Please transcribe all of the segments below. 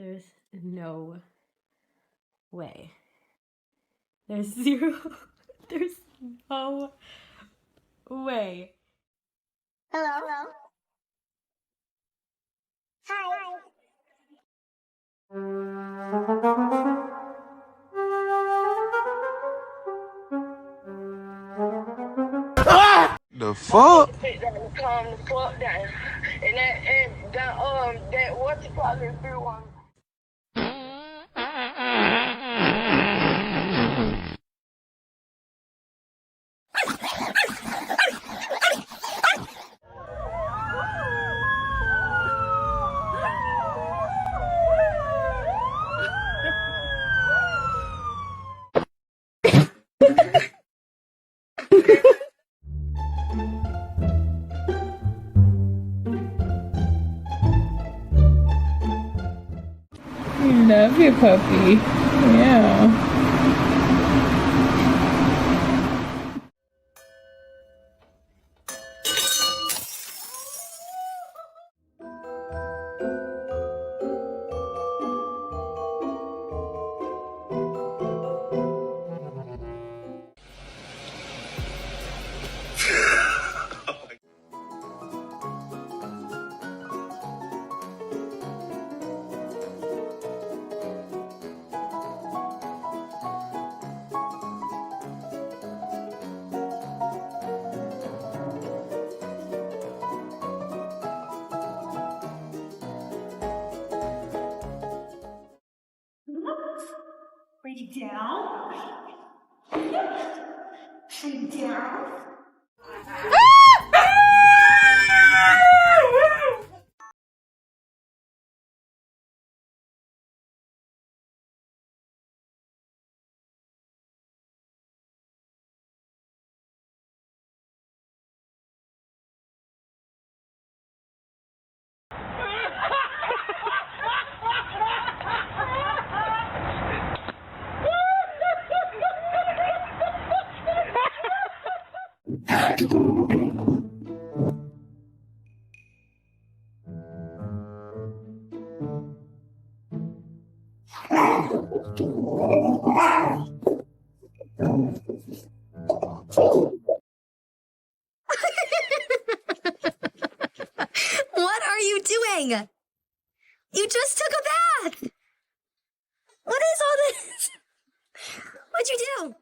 There's no way. There's zero. There's no way. Hello. Hi. The fuck? Calm the fuck down. And that what you call it through one. You love your puppy. Yeah. Bring it down. Bring it down. What are you doing? You just took a bath! What is all this? What'd you do?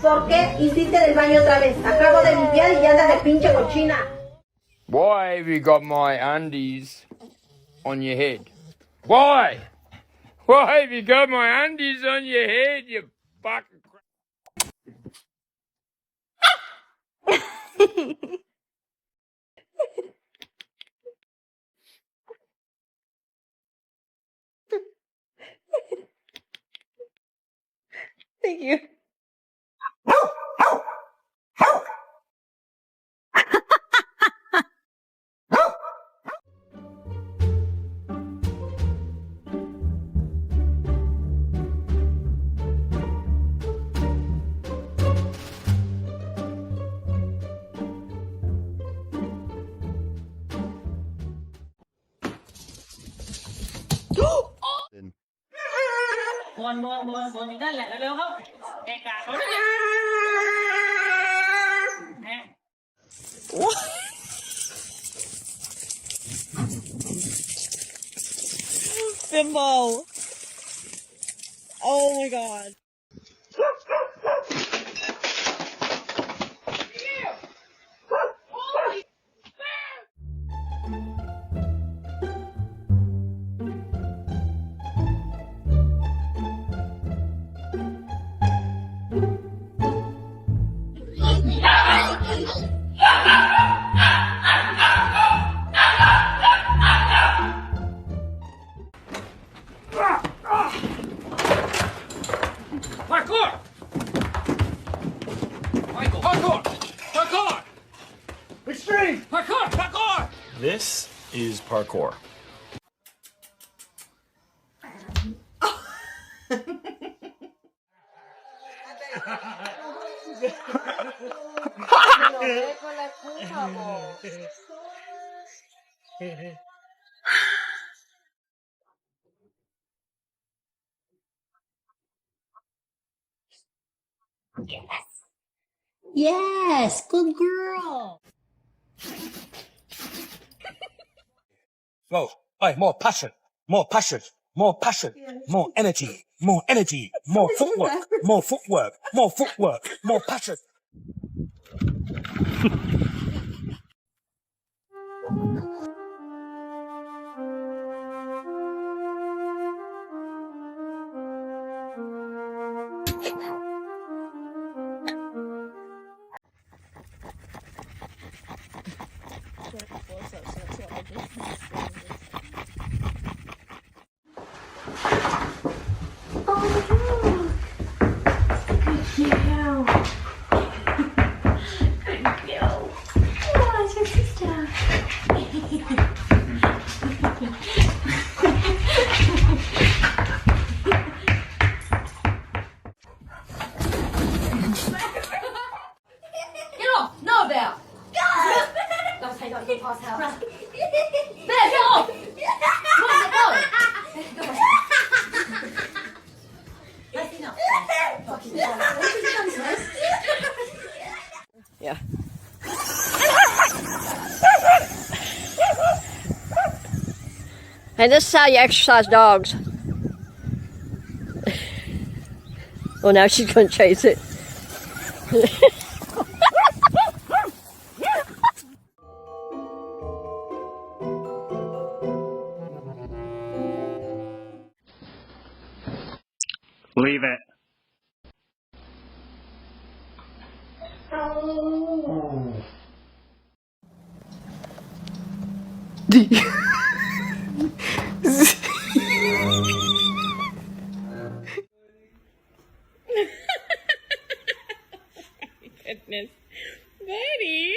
¿Por qué hiciste del baño otra vez? Acabo de limpiar y ya andas de pinche cochina. Why have you got my undies on your head? Why? Why have you got my undies on your head, you fucking crap? Thank you.วนนั่นแหละเร็วๆเข้าเอกาเขาเนี่ย Bimbo. Oh my god. Parkour! Michael, parkour! 3. Parkour! Parkour! This is parkour. Yes, good girl. Go. Hey, more passion, more passion, more passion, more energy, more energy, more footwork, more footwork, more footwork, more passion. Yeah. And this is how you exercise dogs. Well, now she's going to chase it. Leave it. Goodness. Buddy,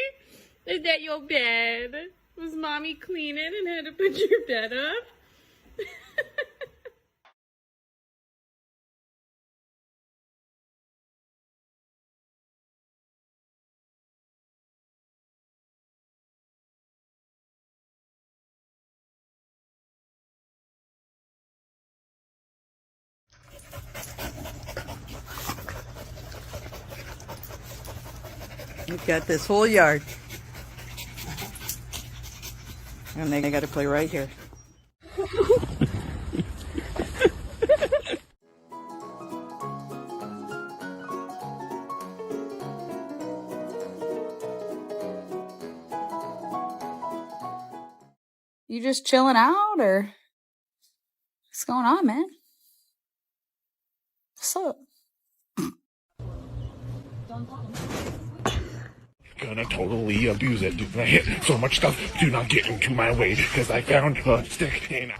is that your bed? Was mommy cleaning and had to put your bed up? You've got this whole yard. And they got to play right here. You just chilling out, or what's going on, man? What's up? Gonna totally abuse it. I hit so much stuff. Do not get into my way, because I found a stick in.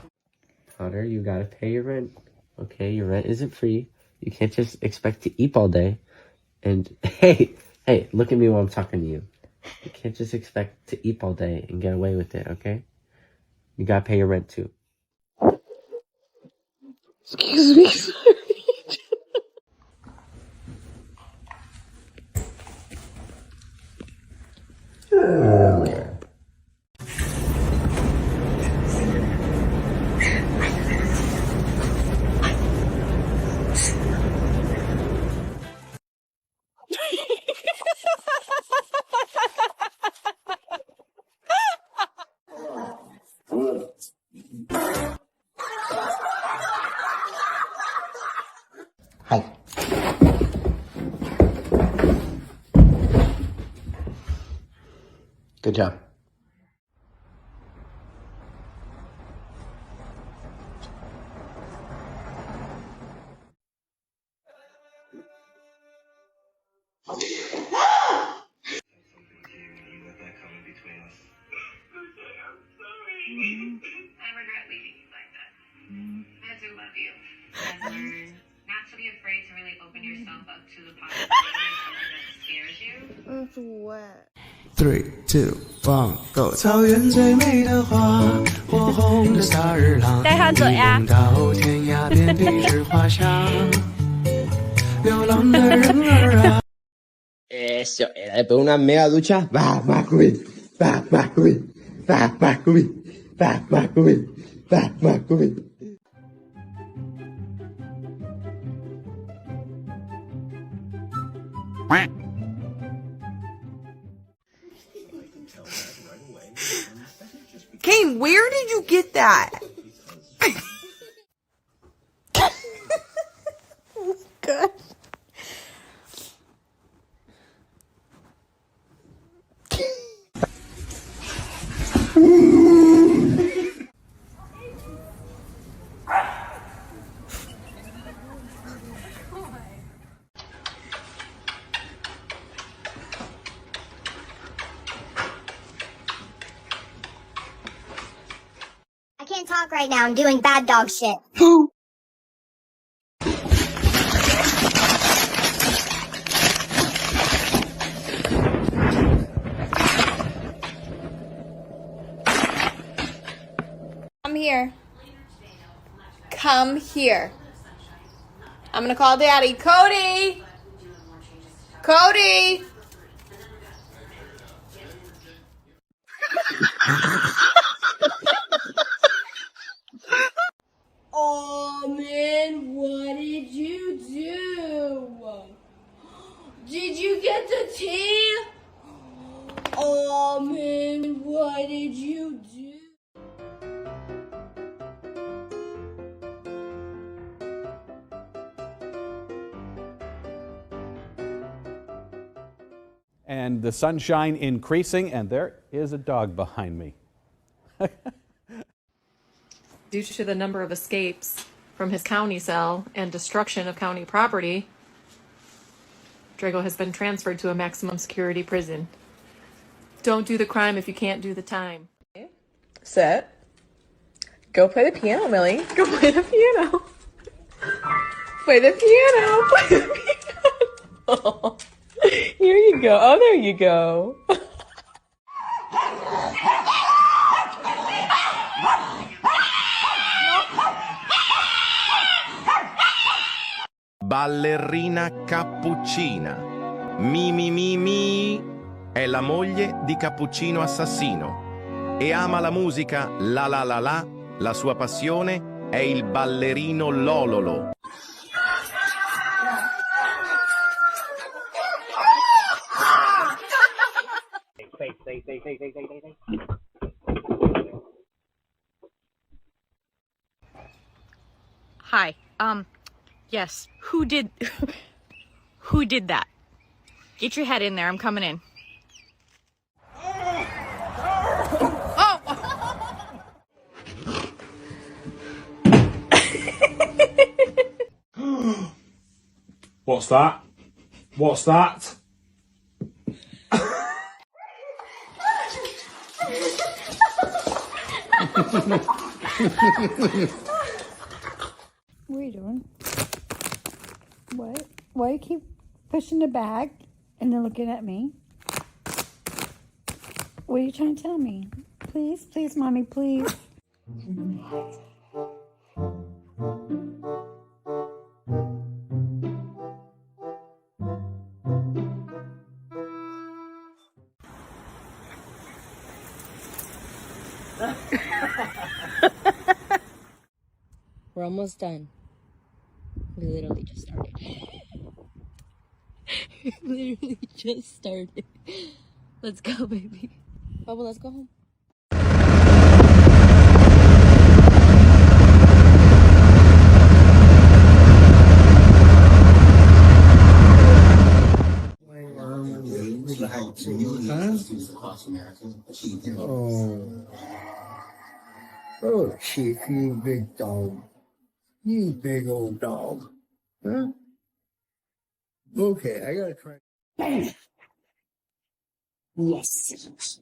Connor, you gotta pay your rent. Okay, your rent isn't free. You can't just expect to eat all day. And hey, look at me while I'm talking to you. You can't just expect to eat all day and get away with it, okay? You gotta pay your rent too. Excuse me, sorry. Hi. Good job. I regret leaving you like that. I do love you. I've learned not to be afraid to really open yourself up to the possibility of something that scares you. It's wet. 3, 2, 1, go！ 草原最美的花，火红的萨日朗，带他走呀！到天涯遍地是花香，流浪的人儿啊。Eso, era después de una mega ducha. Va, Macubi, va, Macubi, va, Macubi, va, Macubi, va, Macubi. Kane, where did you get that? Good. I can't talk right now. I'm doing bad dog shit. Come here. Come here. I'm gonna call Daddy. Cody! Cody! Oh man, what did you do? Did you get the tea? Oh man, what did you do? And the sunshine increasing, and there is a dog behind me. Due to the number of escapes from his county cell and destruction of county property, Drago has been transferred to a maximum security prison. Don't do the crime if you can't do the time. Set. Go play the piano, Millie. Go play the piano. Play the piano. Play the piano. Here you go. Oh, there you go. Ballerina cappuccina. Mi è la moglie di Cappuccino Assassino e ama la musica la la la la. La sua passione è il ballerino lololo. Hi. Yes. Who did that? Get your head in there. I'm coming in. Oh! What's that? What's that? What are you doing? What? Why you keep pushing the bag and then looking at me? What are you trying to tell me? Please, please, mommy, please. We're almost done. We literally just started. We literally just started. Let's go, baby. Bubba, let's go home. Oh, Chief, you big dog. You big old dog. Huh? Okay, I gotta try. Yes.